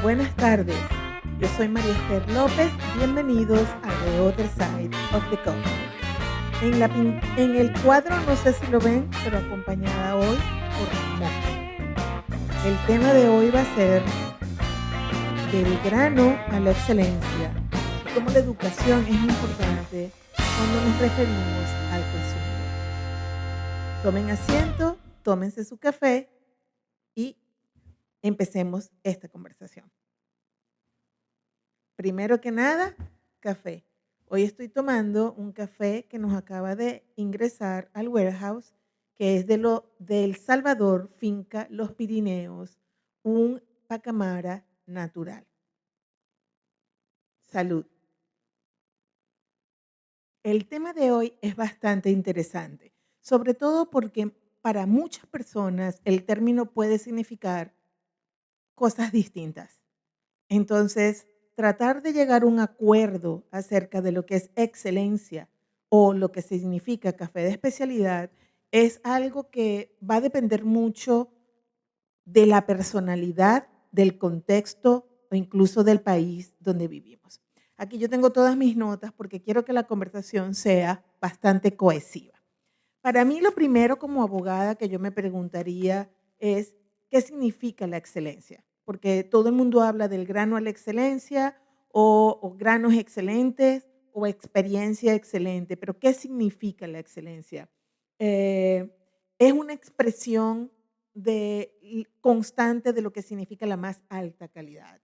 Buenas tardes, yo soy María Esther López, bienvenidos a The Other Side of the Cup. En el cuadro, no sé si lo ven, pero acompañada hoy por Mónica. El tema de hoy va a ser del grano a la excelencia y cómo la educación es importante cuando nos referimos al consumidor. Tomen asiento, tómense su café y empecemos esta conversación. Primero que nada, café. Hoy estoy tomando un café que nos acaba de ingresar al warehouse, que es de El Salvador, finca Los Pirineos, un pacamara natural. Salud. El tema de hoy es bastante interesante, sobre todo porque para muchas personas el término puede significar cosas distintas. Entonces, tratar de llegar a un acuerdo acerca de lo que es excelencia o lo que significa café de especialidad es algo que va a depender mucho de la personalidad, del contexto o incluso del país donde vivimos. Aquí yo tengo todas mis notas porque quiero que la conversación sea bastante cohesiva. Para mí, lo primero como abogada que yo me preguntaría es, ¿qué significa la excelencia? Porque todo el mundo habla del grano a la excelencia o granos excelentes o experiencia excelente, pero ¿qué significa la excelencia? Eh, es una expresión constante de lo que significa la más alta calidad.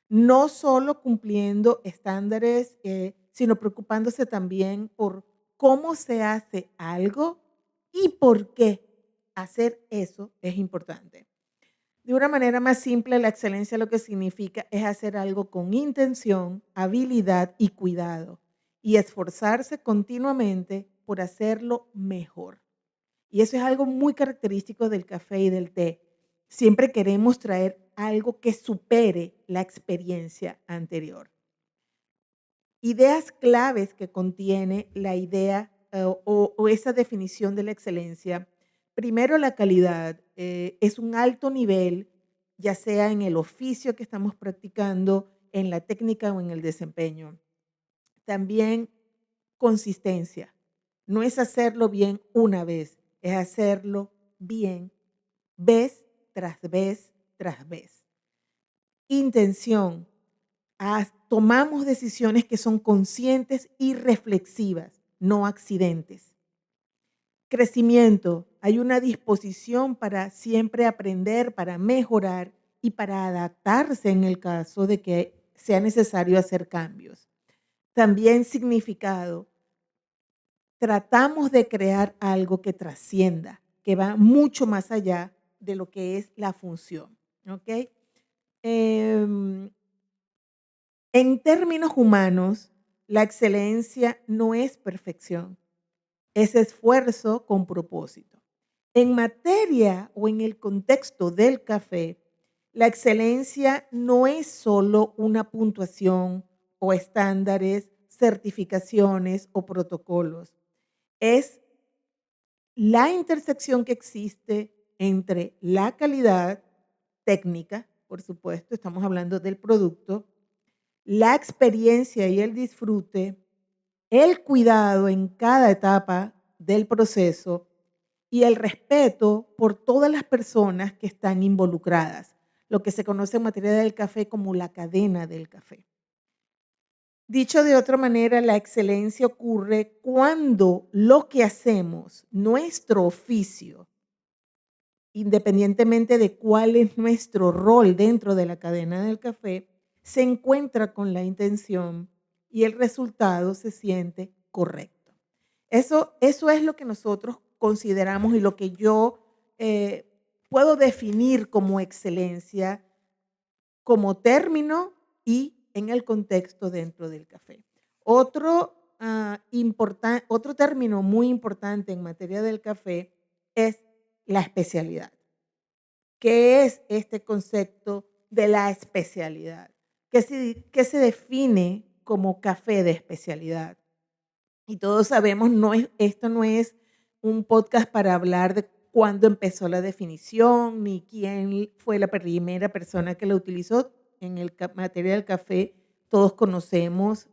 No solo cumpliendo estándares, sino preocupándose también por cómo se hace algo y por qué hacer eso es importante. De una manera más simple, la excelencia lo que significa es hacer algo con intención, habilidad y cuidado y esforzarse continuamente por hacerlo mejor. Y eso es algo muy característico del café y del té. Siempre queremos traer algo que supere la experiencia anterior. Ideas claves que contiene la idea o esa definición de la excelencia. Primero, la calidad. Es un alto nivel, ya sea en el oficio que estamos practicando, en la técnica o en el desempeño. También consistencia. No es hacerlo bien una vez, es hacerlo bien vez tras vez tras vez. Intención. Tomamos decisiones que son conscientes y reflexivas, no accidentes. Crecimiento. Hay una disposición para siempre aprender, para mejorar y para adaptarse en el caso de que sea necesario hacer cambios. También significado. Tratamos de crear algo que trascienda, que va mucho más allá de lo que es la función. ¿Ok? En términos humanos, la excelencia no es perfección, es esfuerzo con propósito. En materia o en el contexto del café, la excelencia no es solo una puntuación o estándares, certificaciones o protocolos. Es la intersección que existe entre la calidad técnica, por supuesto, estamos hablando del producto, la experiencia y el disfrute, el cuidado en cada etapa del proceso y el respeto por todas las personas que están involucradas, lo que se conoce en materia del café como la cadena del café. Dicho de otra manera, la excelencia ocurre cuando lo que hacemos, nuestro oficio, independientemente de cuál es nuestro rol dentro de la cadena del café, se encuentra con la intención y el resultado se siente correcto. Eso es lo que nosotros consideramos y lo que yo puedo definir como excelencia, como término y en el contexto dentro del café. Otro término muy importante en materia del café es la especialidad. ¿Qué es este concepto de la especialidad? ¿Qué se define como café de especialidad? Y todos sabemos, esto no es un podcast para hablar de cuándo empezó la definición, ni quién fue la primera persona que la utilizó. en el materia del café, todos conocemos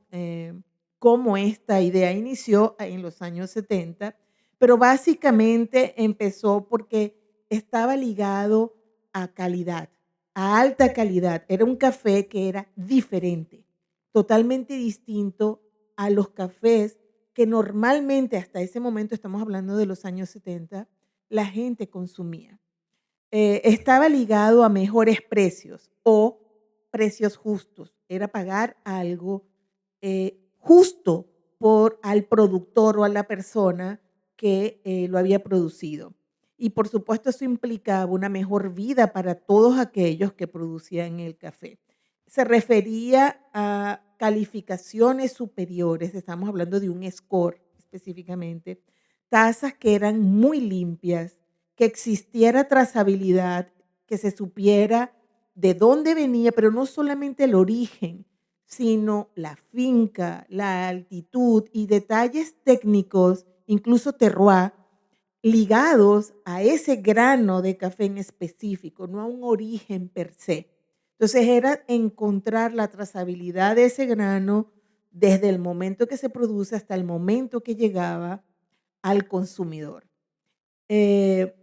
cómo esta idea inició en los años 70, pero básicamente empezó porque estaba ligado a calidad, a alta calidad. Era un café que era diferente, totalmente distinto a los cafés que normalmente hasta ese momento, estamos hablando de los años 70, la gente consumía. Estaba ligado a mejores precios o precios justos. Era pagar algo justo por al productor o a la persona que lo había producido. Y por supuesto eso implicaba una mejor vida para todos aquellos que producían el café. Se refería a calificaciones superiores, estamos hablando de un score específicamente, tazas que eran muy limpias, que existiera trazabilidad, que se supiera de dónde venía, pero no solamente el origen, sino la finca, la altitud y detalles técnicos, incluso terroir, ligados a ese grano de café en específico, no a un origen per se. Entonces era encontrar la trazabilidad de ese grano desde el momento que se produce hasta el momento que llegaba al consumidor.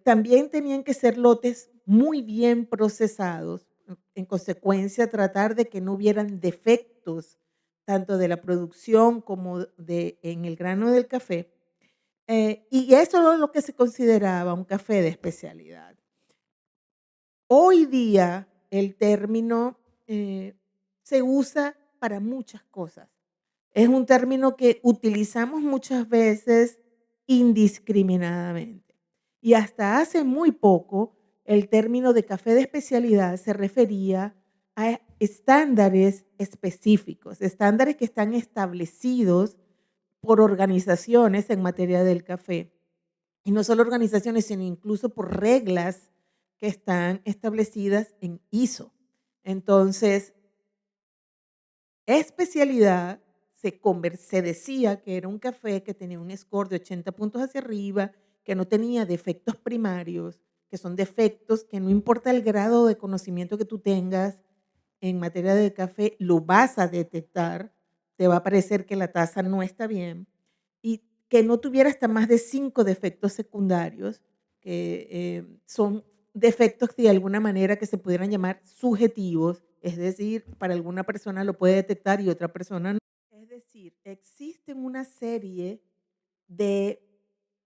También tenían que ser lotes muy bien procesados, en consecuencia tratar de que no hubieran defectos tanto de la producción como en el grano del café. Y eso es lo que se consideraba un café de especialidad. Hoy día el término se usa para muchas cosas. Es un término que utilizamos muchas veces indiscriminadamente. Y hasta hace muy poco, el término de café de especialidad se refería a estándares específicos, estándares que están establecidos por organizaciones en materia del café. Y no solo organizaciones, sino incluso por reglas que están establecidas en ISO. Entonces, especialidad se decía que era un café que tenía un score de 80 puntos hacia arriba, que no tenía defectos primarios, que son defectos que no importa el grado de conocimiento que tú tengas en materia de café, lo vas a detectar, te va a parecer que la taza no está bien, y que no tuviera hasta más de 5 defectos secundarios, que son defectos de alguna manera que se pudieran llamar subjetivos, es decir, para alguna persona lo puede detectar y otra persona no. Es decir, existen una serie de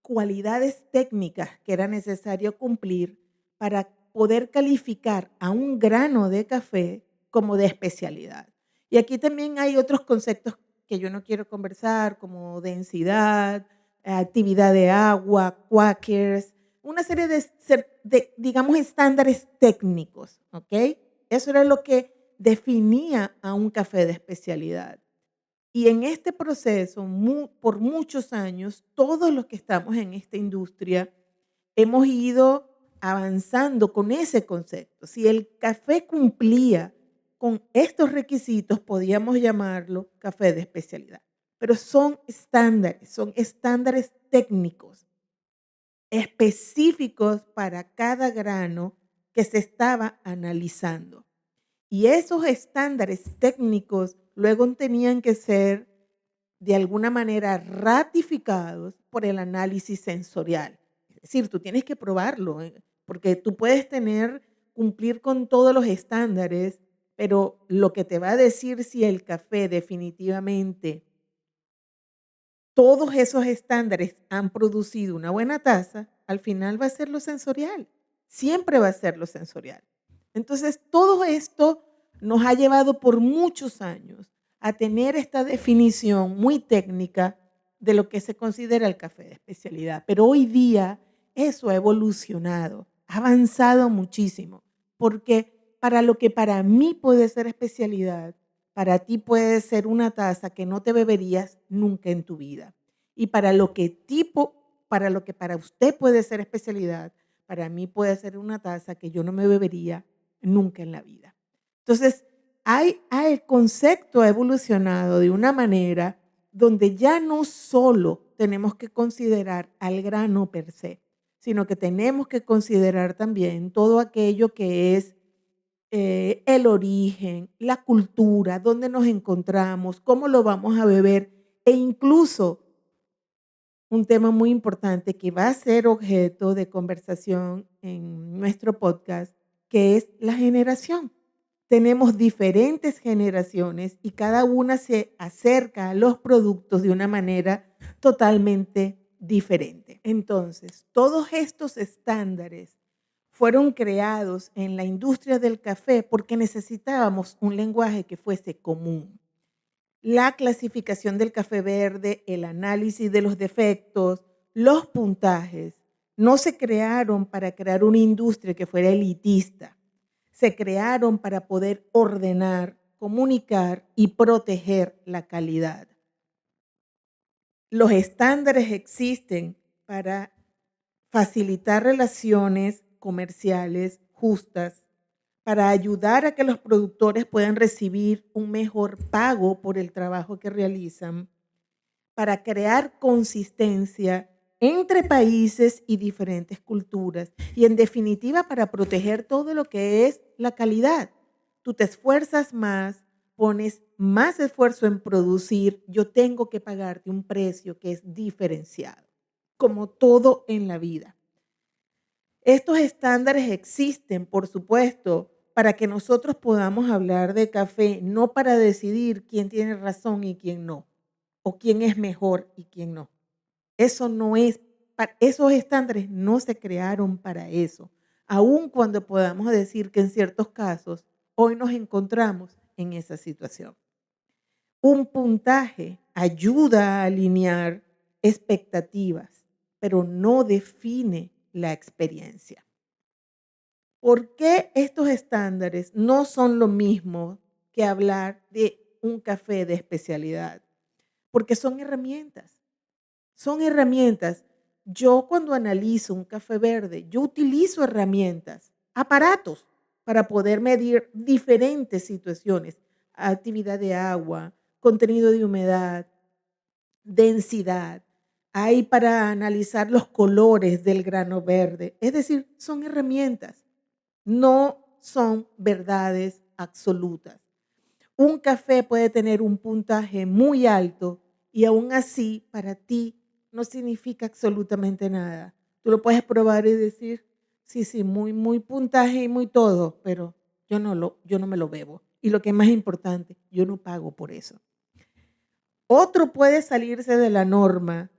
cualidades técnicas que era necesario cumplir para poder calificar a un grano de café como de especialidad. Y aquí también hay otros conceptos que yo no quiero conversar, como densidad, actividad de agua, quakers, una serie digamos, estándares técnicos, ¿ok? Eso era lo que definía a un café de especialidad. Y en este proceso, por muchos años, todos los que estamos en esta industria hemos ido avanzando con ese concepto. Si el café cumplía con estos requisitos, podíamos llamarlo café de especialidad. Pero son estándares técnicos específicos para cada grano que se estaba analizando. Y esos estándares técnicos luego tenían que ser de alguna manera ratificados por el análisis sensorial. Es decir, tú tienes que probarlo, porque tú puedes cumplir con todos los estándares, pero lo que te va a decir si el café definitivamente, todos esos estándares han producido una buena taza, al final va a ser lo sensorial. Siempre va a ser lo sensorial. Entonces, todo esto nos ha llevado por muchos años a tener esta definición muy técnica de lo que se considera el café de especialidad. Pero hoy día eso ha evolucionado, ha avanzado muchísimo, porque para lo que para mí puede ser especialidad, para ti puede ser una taza que no te beberías nunca en tu vida. Y para lo que para usted puede ser especialidad, para mí puede ser una taza que yo no me bebería nunca en la vida. Entonces, el concepto ha evolucionado de una manera donde ya no solo tenemos que considerar al grano per se, sino que tenemos que considerar también todo aquello que es el origen, la cultura, dónde nos encontramos, cómo lo vamos a beber e incluso un tema muy importante que va a ser objeto de conversación en nuestro podcast, que es la generación. Tenemos diferentes generaciones y cada una se acerca a los productos de una manera totalmente diferente. Entonces, todos estos estándares fueron creados en la industria del café porque necesitábamos un lenguaje que fuese común. La clasificación del café verde, el análisis de los defectos, los puntajes, no se crearon para crear una industria que fuera elitista. Se crearon para poder ordenar, comunicar y proteger la calidad. Los estándares existen para facilitar relaciones comerciales justas, para ayudar a que los productores puedan recibir un mejor pago por el trabajo que realizan, para crear consistencia entre países y diferentes culturas y en definitiva para proteger todo lo que es la calidad. Tú te esfuerzas más, pones más esfuerzo en producir, yo tengo que pagarte un precio que es diferenciado, como todo en la vida. Estos estándares existen, por supuesto, para que nosotros podamos hablar de café, no para decidir quién tiene razón y quién no, o quién es mejor y quién no. Eso no es, esos estándares no se crearon para eso, aun cuando podamos decir que en ciertos casos hoy nos encontramos en esa situación. Un puntaje ayuda a alinear expectativas, pero no define la experiencia. ¿Por qué estos estándares no son lo mismo que hablar de un café de especialidad? Porque son herramientas. Son herramientas. Yo cuando analizo un café verde, yo utilizo herramientas, aparatos para poder medir diferentes situaciones, actividad de agua, contenido de humedad, densidad. Hay para analizar los colores del grano verde. Es decir, son herramientas, no son verdades absolutas. Un café puede tener un puntaje muy alto y aún así para ti no significa absolutamente nada. Tú lo puedes probar y decir, sí, muy puntaje y muy todo, pero yo no me lo bebo. Y lo que es más importante, yo no pago por eso. Otro puede salirse de la norma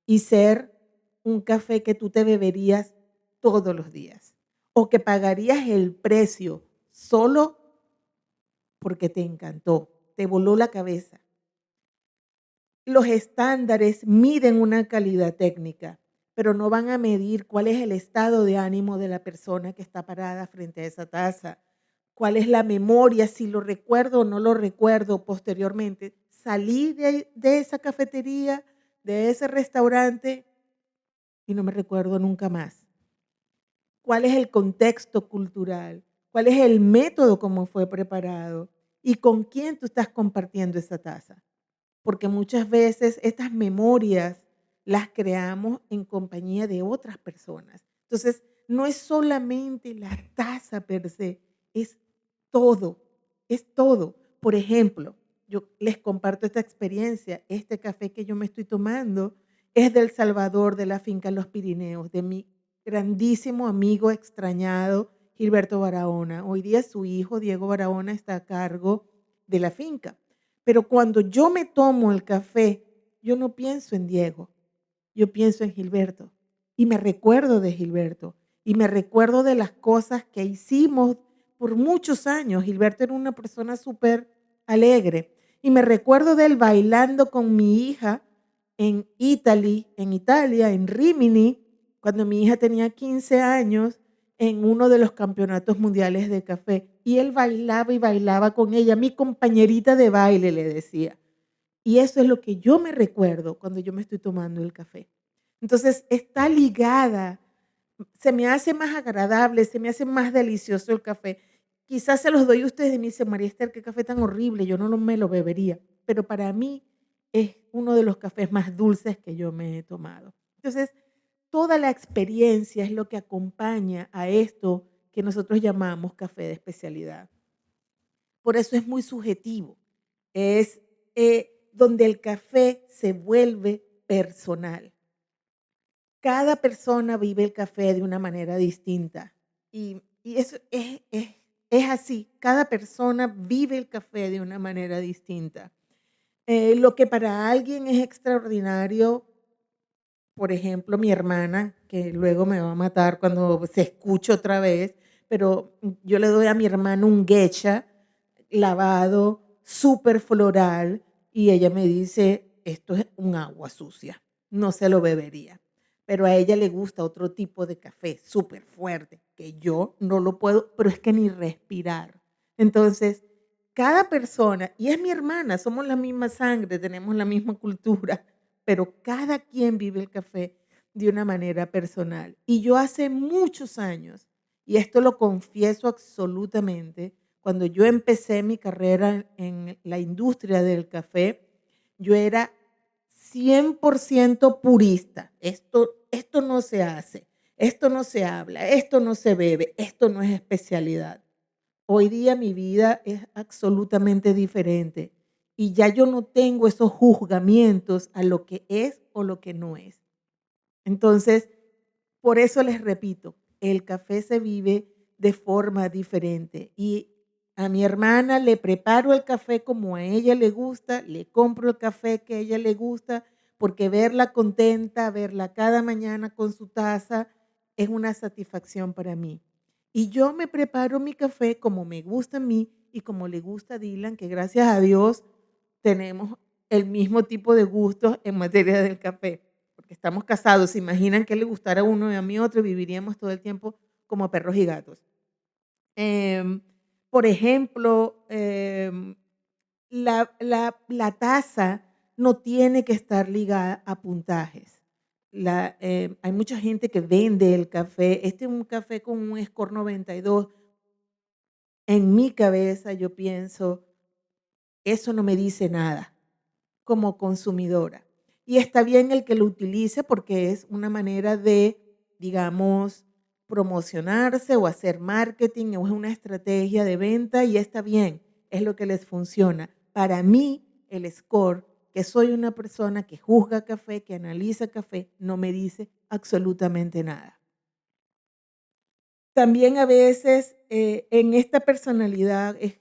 y ser un café que tú te beberías todos los días o que pagarías el precio solo porque te encantó, te voló la cabeza. Los estándares miden una calidad técnica, pero no van a medir cuál es el estado de ánimo de la persona que está parada frente a esa taza, cuál es la memoria, si lo recuerdo o no lo recuerdo posteriormente. Salí de esa cafetería, de ese restaurante y no me recuerdo nunca más. ¿Cuál es el contexto cultural? ¿Cuál es el método como fue preparado? ¿Y con quién tú estás compartiendo esa taza? Porque muchas veces estas memorias las creamos en compañía de otras personas. Entonces, no es solamente la taza per se, es todo, es todo. Por ejemplo, yo les comparto esta experiencia. Este café que yo me estoy tomando es del Salvador, de la finca Los Pirineos, de mi grandísimo amigo extrañado Gilberto Barahona. Hoy día su hijo, Diego Barahona, está a cargo de la finca. Pero cuando yo me tomo el café, yo no pienso en Diego, yo pienso en Gilberto y me recuerdo de Gilberto y me recuerdo de las cosas que hicimos por muchos años. Gilberto era una persona súper alegre y me recuerdo de él bailando con mi hija en Italia, en Rimini, cuando mi hija tenía 15 años, en uno de los campeonatos mundiales de café. Y él bailaba y bailaba con ella, mi compañerita de baile, le decía. Y eso es lo que yo me recuerdo cuando yo me estoy tomando el café. Entonces, está ligada, se me hace más agradable, se me hace más delicioso el café. Quizás se los doy a ustedes y me dicen, María Esther, qué café tan horrible, yo no me lo bebería. Pero para mí es uno de los cafés más dulces que yo me he tomado. Entonces, toda la experiencia es lo que acompaña a esto que nosotros llamamos café de especialidad. Por eso es muy subjetivo. Es donde el café se vuelve personal. Cada persona vive el café de una manera distinta y eso es así. Cada persona vive el café de una manera distinta. Lo que para alguien es extraordinario, por ejemplo, mi hermana, que luego me va a matar cuando se escuche otra vez, pero yo le doy a mi hermana un geisha lavado, súper floral, y ella me dice, esto es un agua sucia, no se lo bebería. Pero a ella le gusta otro tipo de café, súper fuerte, que yo no lo puedo, pero es que ni respirar. Entonces, cada persona, y es mi hermana, somos la misma sangre, tenemos la misma cultura, pero cada quien vive el café de una manera personal. Y yo hace muchos años, y esto lo confieso absolutamente, cuando yo empecé mi carrera en la industria del café, yo era 100% purista. Esto no se hace, esto no se habla, esto no se bebe, esto no es especialidad. Hoy día mi vida es absolutamente diferente y ya yo no tengo esos juzgamientos a lo que es o lo que no es. Entonces, por eso les repito, el café se vive de forma diferente y a mi hermana le preparo el café como a ella le gusta, le compro el café que a ella le gusta, porque verla contenta, verla cada mañana con su taza es una satisfacción para mí. Y yo me preparo mi café como me gusta a mí y como le gusta a Dylan, que gracias a Dios tenemos el mismo tipo de gustos en materia del café, porque estamos casados. ¿Se imaginan que le gustara a uno y a mí otro? Viviríamos todo el tiempo como perros y gatos. Em, por ejemplo, la taza no tiene que estar ligada a puntajes. Hay mucha gente que vende el café. Este es un café con un score 92. En mi cabeza yo pienso, eso no me dice nada como consumidora. Y está bien el que lo utilice porque es una manera de, digamos, promocionarse o hacer marketing o es una estrategia de venta y está bien, es lo que les funciona. Para mí, el score, que soy una persona que juzga café, que analiza café, no me dice absolutamente nada. También a veces en esta personalidad es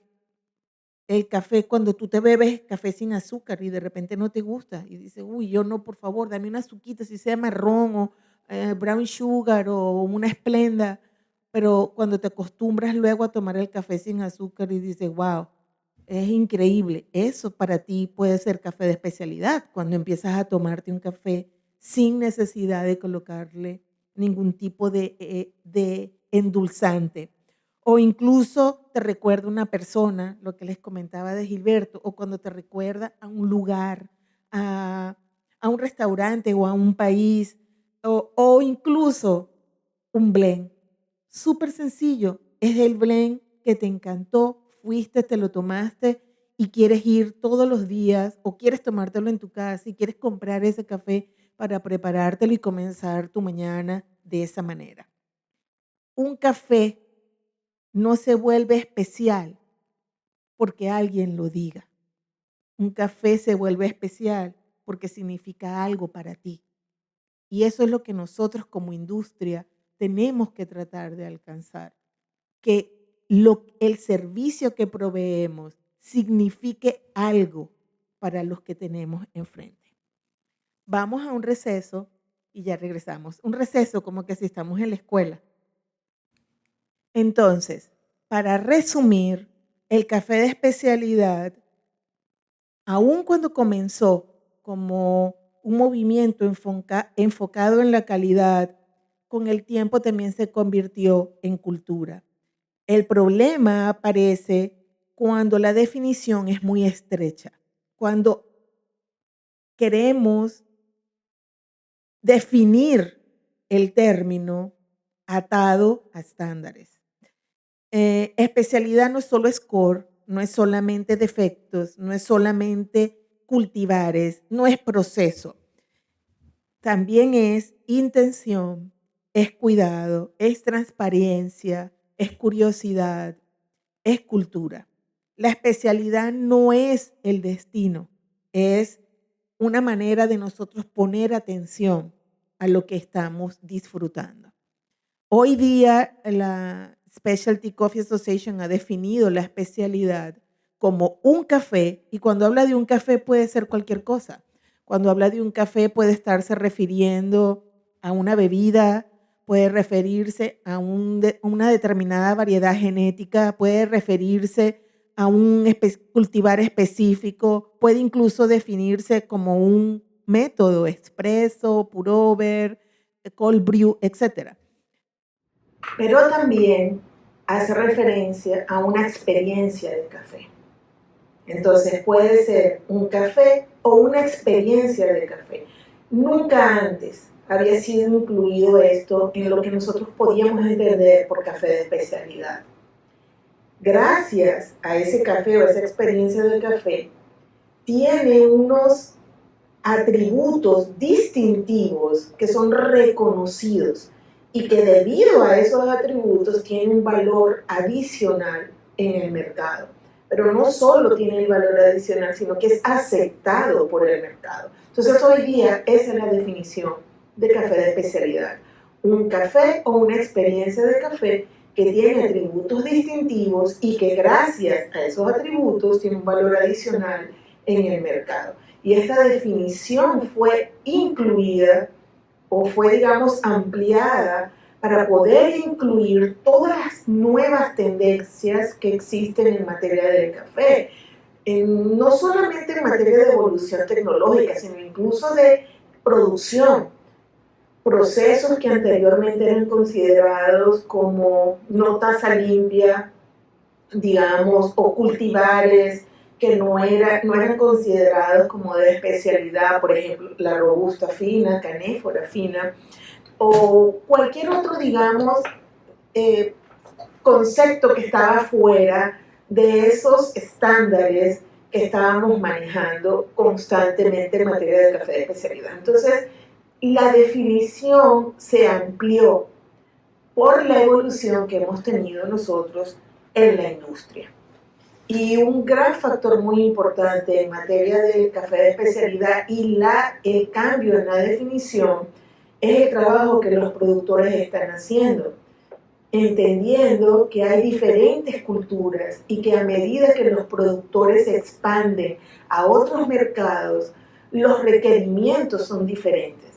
el café, cuando tú te bebes café sin azúcar y de repente no te gusta y dices, uy, yo no, por favor, dame una azuquita, si sea marrón o brown sugar o una esplenda, pero cuando te acostumbras luego a tomar el café sin azúcar y dices, wow, es increíble, eso para ti puede ser café de especialidad, cuando empiezas a tomarte un café sin necesidad de colocarle ningún tipo de endulzante. O incluso te recuerda una persona, lo que les comentaba de Gilberto, o cuando te recuerda a un lugar, a, a un restaurante o a un país, o incluso un blend. Súper sencillo, es el blend que te encantó, fuiste, te lo tomaste y quieres ir todos los días o quieres tomártelo en tu casa y quieres comprar ese café para preparártelo y comenzar tu mañana de esa manera. Un café no se vuelve especial porque alguien lo diga. Un café se vuelve especial porque significa algo para ti. Y eso es lo que nosotros como industria tenemos que tratar de alcanzar. Que el servicio que proveemos signifique algo para los que tenemos enfrente. Vamos a un receso y ya regresamos. Un receso como que si estamos en la escuela. Entonces, para resumir, el café de especialidad, aun cuando comenzó como un movimiento enfocado en la calidad, con el tiempo también se convirtió en cultura. El problema aparece cuando la definición es muy estrecha, cuando queremos definir el término atado a estándares. Especialidad no es solo score, no es solamente defectos, no es solamente cultivares, no es proceso. También es intención, es cuidado, es transparencia, es curiosidad, es cultura. La especialidad no es el destino, es una manera de nosotros poner atención a lo que estamos disfrutando. Hoy día la Specialty Coffee Association ha definido la especialidad como un café, y cuando habla de un café puede ser cualquier cosa. Cuando habla de un café puede estarse refiriendo a una bebida, puede referirse a una determinada variedad genética, puede referirse a un cultivar específico, puede incluso definirse como un método expreso, pour over, cold brew, etc. Pero también hace referencia a una experiencia de café. Entonces puede ser un café o una experiencia de café. Nunca antes había sido incluido esto en lo que nosotros podíamos entender por café de especialidad. Gracias a ese café o esa experiencia de café, tiene unos atributos distintivos que son reconocidos y que debido a esos atributos tienen un valor adicional en el mercado. Pero no solo tiene el valor adicional, sino que es aceptado por el mercado. Entonces hoy día esa es la definición de café de especialidad. Un café o una experiencia de café que tiene atributos distintivos y que gracias a esos atributos tiene un valor adicional en el mercado. Y esta definición fue incluida o fue, digamos, ampliada para poder incluir todas las nuevas tendencias que existen en materia del café. No solamente en materia de evolución tecnológica, sino incluso de producción. Procesos que anteriormente eran considerados como no tasa limpia, digamos, o cultivares que no eran considerados como de especialidad, por ejemplo, la robusta fina, canéfora fina, o cualquier otro, digamos, concepto que estaba fuera de esos estándares que estábamos manejando constantemente en materia de café de especialidad. Entonces, la definición se amplió por la evolución que hemos tenido nosotros en la industria. Y un gran factor muy importante en materia del café de especialidad y el cambio en la definición es el trabajo que los productores están haciendo, entendiendo que hay diferentes culturas y que a medida que los productores se expanden a otros mercados, los requerimientos son diferentes.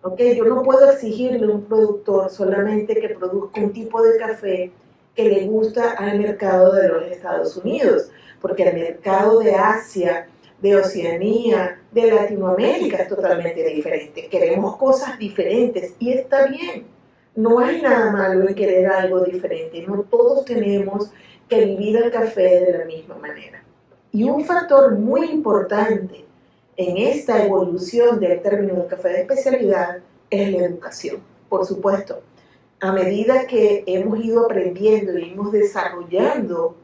¿Okay? Yo no puedo exigirle a un productor solamente que produzca un tipo de café que le gusta al mercado de los Estados Unidos, porque el mercado de Asia, de Oceanía, de Latinoamérica es totalmente diferente. Queremos cosas diferentes y está bien. No hay nada malo en querer algo diferente. No todos tenemos que vivir el café de la misma manera. Y un factor muy importante en esta evolución del término de café de especialidad es la educación, por supuesto. A medida que hemos ido aprendiendo y hemos desarrollando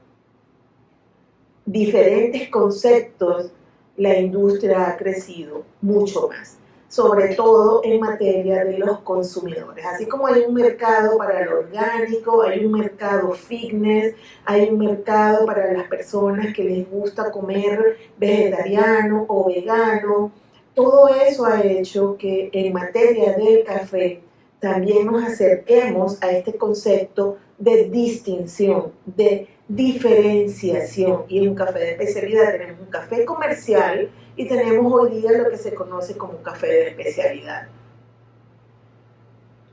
diferentes conceptos, la industria ha crecido mucho más, sobre todo en materia de los consumidores. Así como hay un mercado para lo orgánico, hay un mercado fitness, hay un mercado para las personas que les gusta comer vegetariano o vegano. Todo eso ha hecho que en materia del café también nos acerquemos a este concepto de distinción, de diferenciación. Y en un café de especialidad tenemos un café comercial y tenemos hoy día lo que se conoce como un café de especialidad.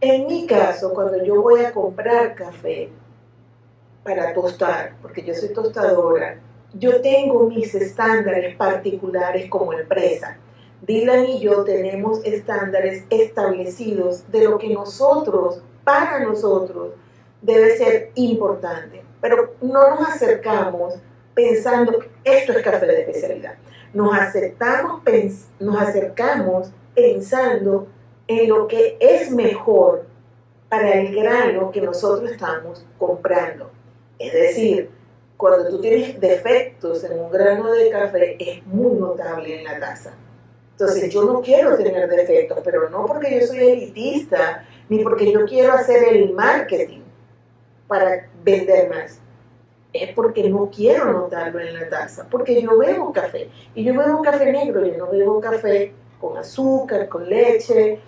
En mi caso, cuando yo voy a comprar café para tostar, porque yo soy tostadora, yo tengo mis estándares particulares como empresa. Dylan y yo tenemos estándares establecidos de lo que nosotros, para nosotros, debe ser importante. Pero no nos acercamos pensando, esto es café de especialidad. Nos acercamos pensando en lo que es mejor para el grano que nosotros estamos comprando. Es decir, cuando tú tienes defectos en un grano de café, es muy notable en la taza. Entonces, yo no quiero tener defectos, pero no porque yo soy elitista, ni porque yo quiero hacer el marketing. para vender más. Es porque no quiero anotarlo en la taza, porque yo bebo café, y yo bebo café negro, yo no bebo café con azúcar, con leche,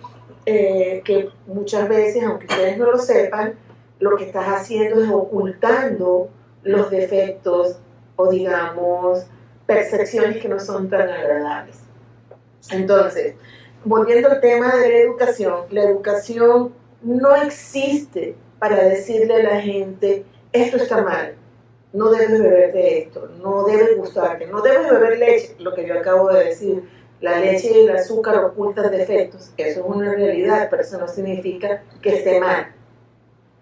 que muchas veces, aunque ustedes no lo sepan, lo que estás haciendo es ocultando los defectos o digamos percepciones que no son tan agradables. Entonces, volviendo al tema de la educación no existe para decirle a la gente, esto está mal, no debes beber de esto, no debes gustarte, no debes beber leche, lo que yo acabo de decir, la leche y el azúcar ocultan defectos, eso es una realidad, pero eso no significa que esté mal,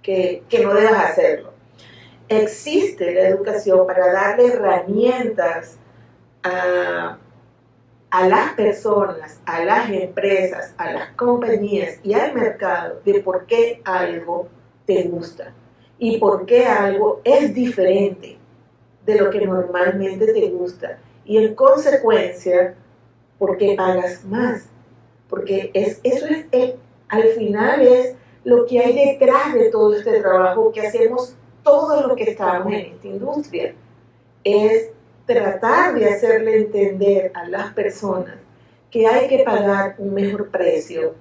que no debas hacerlo. Existe la educación para darle herramientas a las personas, a las empresas, a las compañías y al mercado de por qué algo te gusta y por qué algo es diferente de lo que normalmente te gusta. Y en consecuencia, por qué pagas más. Porque eso es al final es lo que hay detrás de todo este trabajo que hacemos todos los que estamos en esta industria. Es tratar de hacerle entender a las personas que hay que pagar un mejor precio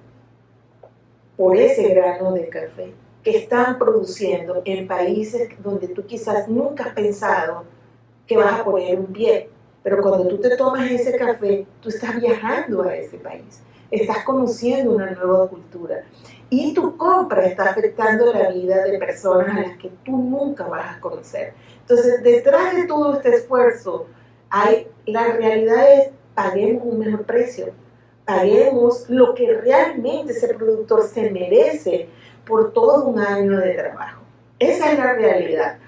por ese grano de café que están produciendo en países donde tú quizás nunca has pensado que vas a poner un pie. Pero cuando tú te tomas ese café, tú estás viajando a ese país, estás conociendo una nueva cultura y tu compra está afectando la vida de personas a las que tú nunca vas a conocer. Entonces, detrás de todo este esfuerzo, la realidad es paguemos un mejor precio, paguemos lo que realmente ese productor se merece por todo un año de trabajo. Esa es la realidad.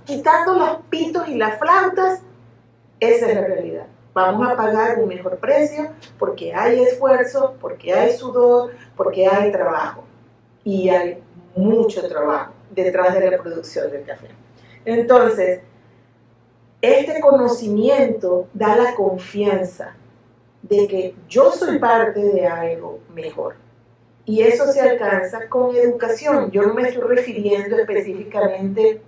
Quitando los pitos y las flautas, esa es la realidad. Vamos a pagar un mejor precio porque hay esfuerzo, porque hay sudor, porque hay trabajo. Y hay mucho trabajo detrás de la producción del café. Entonces, este conocimiento da la confianza de que yo soy parte de algo mejor. Y eso se alcanza con educación. Yo no me estoy refiriendo específicamente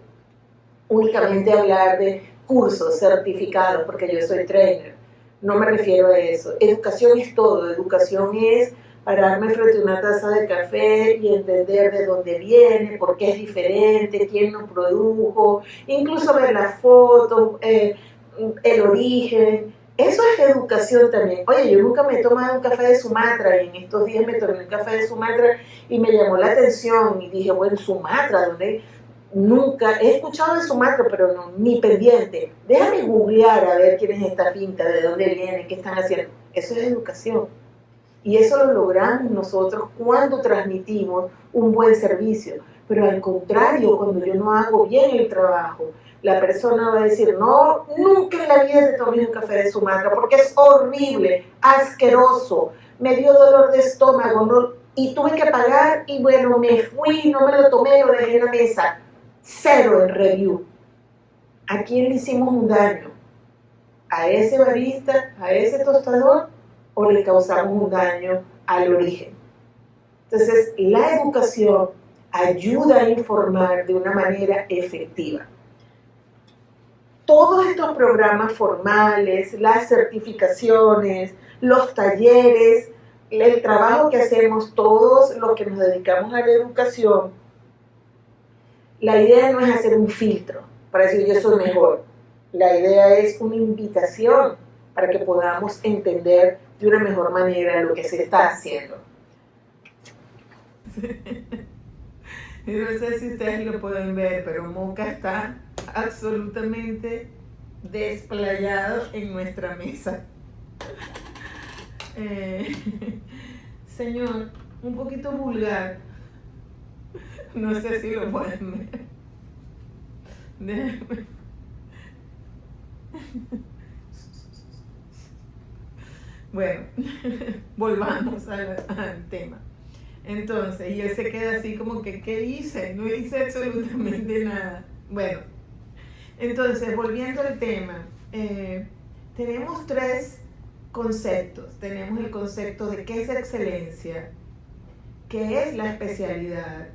únicamente a hablar de cursos, certificados, porque yo soy trainer. No me refiero a eso. Educación es todo. Educación es pararme frente a una taza de café y entender de dónde viene, por qué es diferente, quién lo produjo, incluso ver las fotos, el origen. Eso es educación también. Oye, yo nunca me he tomado un café de Sumatra y en estos días me tomé un café de Sumatra y me llamó la atención y dije, bueno, Sumatra, ¿dónde? Nunca he escuchado de Sumatra, pero no, ni pendiente. Déjame googlear a ver quién es esta finca, de dónde viene, qué están haciendo. Eso es educación. Y eso lo logramos nosotros cuando transmitimos un buen servicio. Pero al contrario, cuando yo no hago bien el trabajo, la persona va a decir, no, nunca en la vida te tomé un café de Sumatra porque es horrible, asqueroso, me dio dolor de estómago, no, y tuve que pagar y bueno, me fui, no me lo tomé, lo dejé en la mesa. Cero en review. ¿A quién le hicimos un daño? ¿A ese barista, a ese tostador o le causamos un daño al origen? Entonces, la educación ayuda a informar de una manera efectiva. Todos estos programas formales, las certificaciones, los talleres, el trabajo que hacemos todos los que nos dedicamos a la educación, la idea no es hacer un filtro para decir yo soy mejor. La idea es una invitación para que podamos entender de una mejor manera lo que se está haciendo. No sé si ustedes lo pueden ver, pero Moca está absolutamente desplayado en nuestra mesa. Señor, un poquito vulgar. No sé si lo pueden ver. Déjenme. Bueno, volvamos al tema. Entonces, y él se queda así como que, ¿qué hice? No hice absolutamente nada. Bueno, entonces, volviendo al tema, tenemos tres conceptos. Tenemos el concepto de qué es excelencia, qué es la especialidad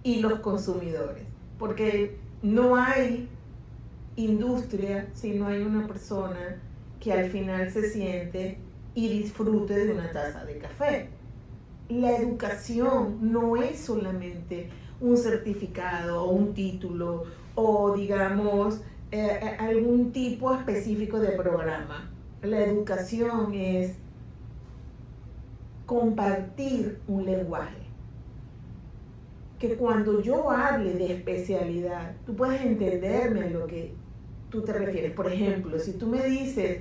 y los consumidores. porque no hay industria si no hay una persona que al final se siente y disfrute de una taza de café. La educación no es solamente un certificado o un título o digamos algún tipo específico de programa. La educación es compartir un lenguaje. Que cuando yo hable de especialidad, tú puedes entenderme a lo que tú te refieres. Por ejemplo, si tú me dices,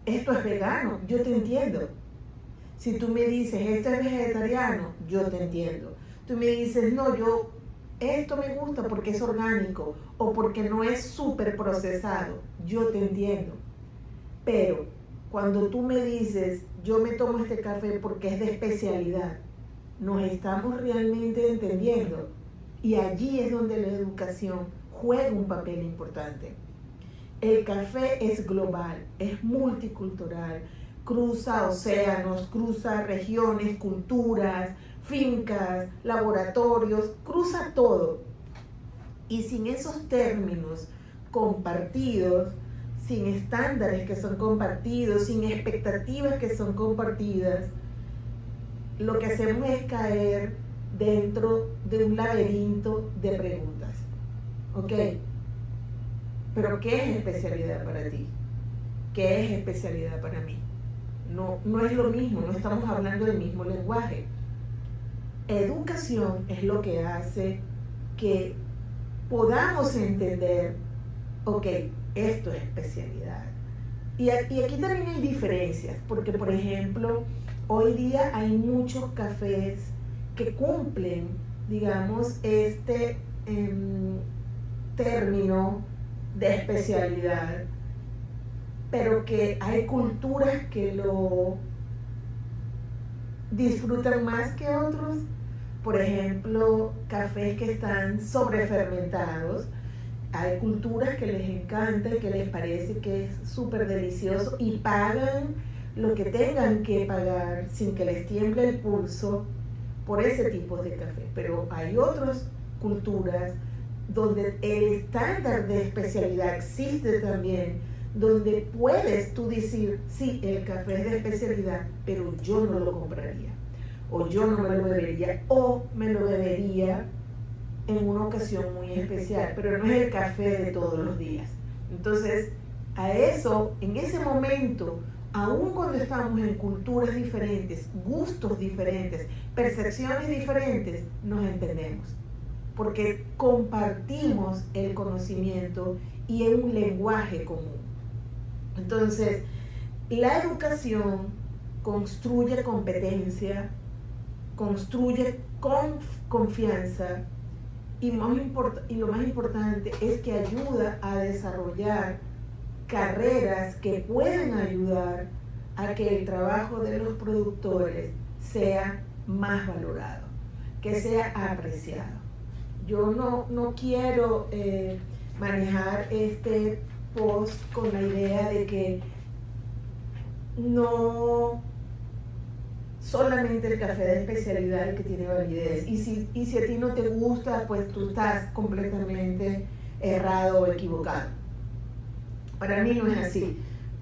esto es vegano, yo te entiendo. Si tú me dices, esto es vegetariano, yo te entiendo. Tú me dices, no, esto me gusta porque es orgánico o porque no es súper procesado, yo te entiendo. Pero cuando tú me dices, yo me tomo este café porque es de especialidad, nos estamos realmente entendiendo. Y allí es donde la educación juega un papel importante. El café es global, es multicultural, cruza océanos, cruza regiones, culturas, fincas, laboratorios, cruza todo. Y sin esos términos compartidos, sin estándares que son compartidos, sin expectativas que son compartidas, lo que hacemos es caer dentro de un laberinto de preguntas. ¿Ok? Pero ¿qué es especialidad para ti? ¿Qué es especialidad para mí? No es lo mismo, no estamos hablando del mismo lenguaje. Educación es lo que hace que podamos entender, ok, esto es especialidad. Y aquí también hay diferencias, porque por ejemplo, hoy día hay muchos cafés que cumplen, digamos, este término de especialidad, pero que hay culturas que lo disfrutan más que otros. Por ejemplo, cafés que están sobrefermentados. Hay culturas que les encanta y que les parece que es súper delicioso y pagan lo que tengan que pagar sin que les tiemble el pulso por ese tipo de café. Pero hay otras culturas donde el estándar de especialidad existe también, donde puedes tú decir, sí, el café es de especialidad, pero yo no lo compraría, o yo no me lo bebería, o me lo bebería en una ocasión muy especial, pero no es el café de todos los días. Entonces, a eso, en ese momento, aun cuando estamos en culturas diferentes, gustos diferentes, percepciones diferentes, nos entendemos, porque compartimos el conocimiento y es un lenguaje común. Entonces, la educación construye competencia, construye confianza y lo más importante es que ayuda a desarrollar carreras que pueden ayudar a que el trabajo de los productores sea más valorado, que sea apreciado. Yo no quiero manejar este post con la idea de que no solamente el café de especialidad el que tiene validez. Y si a ti no te gusta, pues tú estás completamente errado o equivocado. Para mí no es así.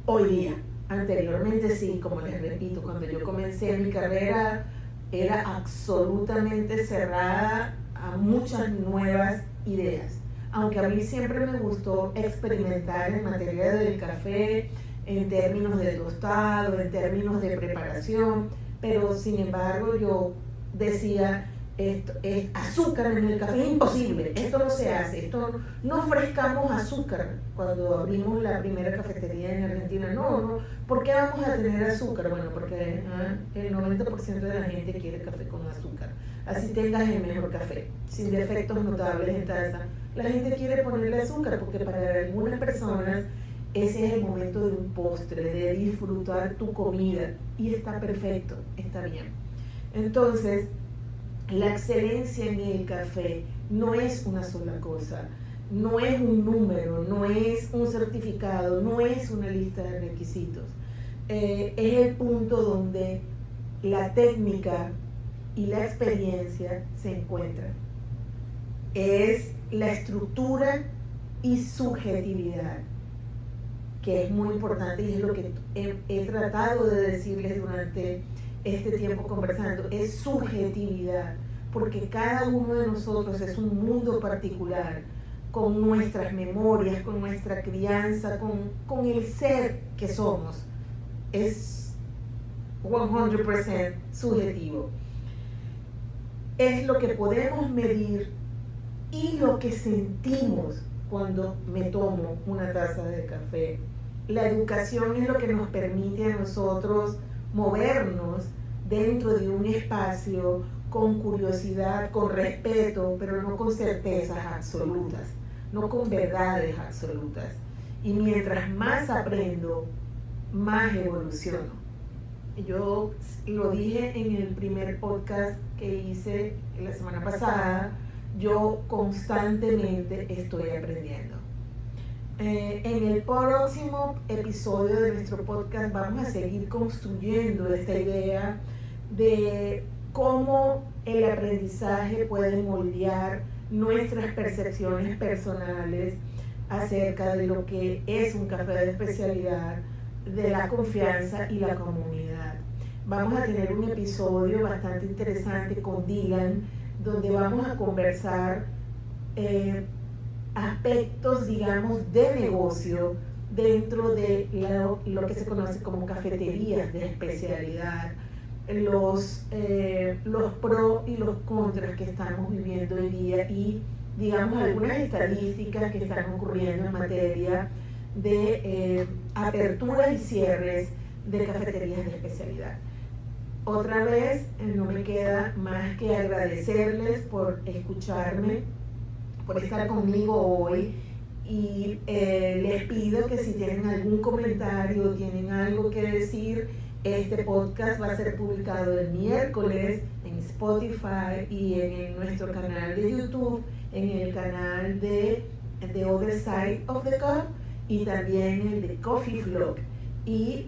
Hoy día, anteriormente sí, como les repito, cuando yo comencé mi carrera era absolutamente cerrada a muchas nuevas ideas. Aunque a mí siempre me gustó experimentar en materia del café, en términos de tostado, en términos de preparación, pero sin embargo yo decía, esto es azúcar en el café, es imposible, esto no se hace, no ofrezcamos azúcar. Cuando abrimos la primera cafetería en Argentina, no, ¿por qué vamos a tener azúcar? Bueno, porque el 90% de la gente quiere café con azúcar, así tengas el mejor café, sin defectos notables en taza, la gente quiere ponerle azúcar porque para algunas personas ese es el momento de un postre, de disfrutar tu comida y está perfecto, está bien. Entonces, la excelencia en el café no es una sola cosa, no es un número, no es un certificado, no es una lista de requisitos. Es el punto donde la técnica y la experiencia se encuentran. Es la estructura y subjetividad, que es muy importante y es lo que he tratado de decirles durante este tiempo conversando, es subjetividad, porque cada uno de nosotros es un mundo particular, con nuestras memorias, con nuestra crianza, con el ser que somos. Es 100% subjetivo. Es lo que podemos medir y lo que sentimos cuando me tomo una taza de café. La educación es lo que nos permite a nosotros movernos dentro de un espacio con curiosidad, con respeto, pero no con certezas absolutas, no con verdades absolutas. Y mientras más aprendo, más evoluciono. Yo lo dije en el primer podcast que hice la semana pasada, yo constantemente estoy aprendiendo. En el próximo episodio de nuestro podcast vamos a seguir construyendo esta idea de cómo el aprendizaje puede moldear nuestras percepciones personales acerca de lo que es un café de especialidad, de la confianza y la comunidad. Vamos a tener un episodio bastante interesante con Dylan, donde vamos a conversar aspectos, digamos, de negocio dentro de lo que se conoce como cafeterías de especialidad, los pros y los contras que estamos viviendo hoy día y, digamos, algunas estadísticas que están ocurriendo en materia de aperturas y cierres de cafeterías de especialidad. Otra vez, no me queda más que agradecerles por escucharme, por estar conmigo hoy y les pido que si tienen algún comentario, tienen algo que decir, este podcast va a ser publicado el miércoles en Spotify y en nuestro canal de YouTube, en el canal de The Other Side of the Cup y también el de Coffee Vlog. Y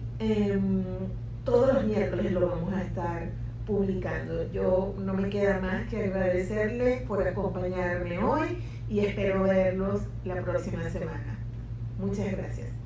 todos los miércoles lo vamos a estar publicando. Yo no me queda más que agradecerles por acompañarme hoy y espero verlos la próxima semana. Muchas gracias.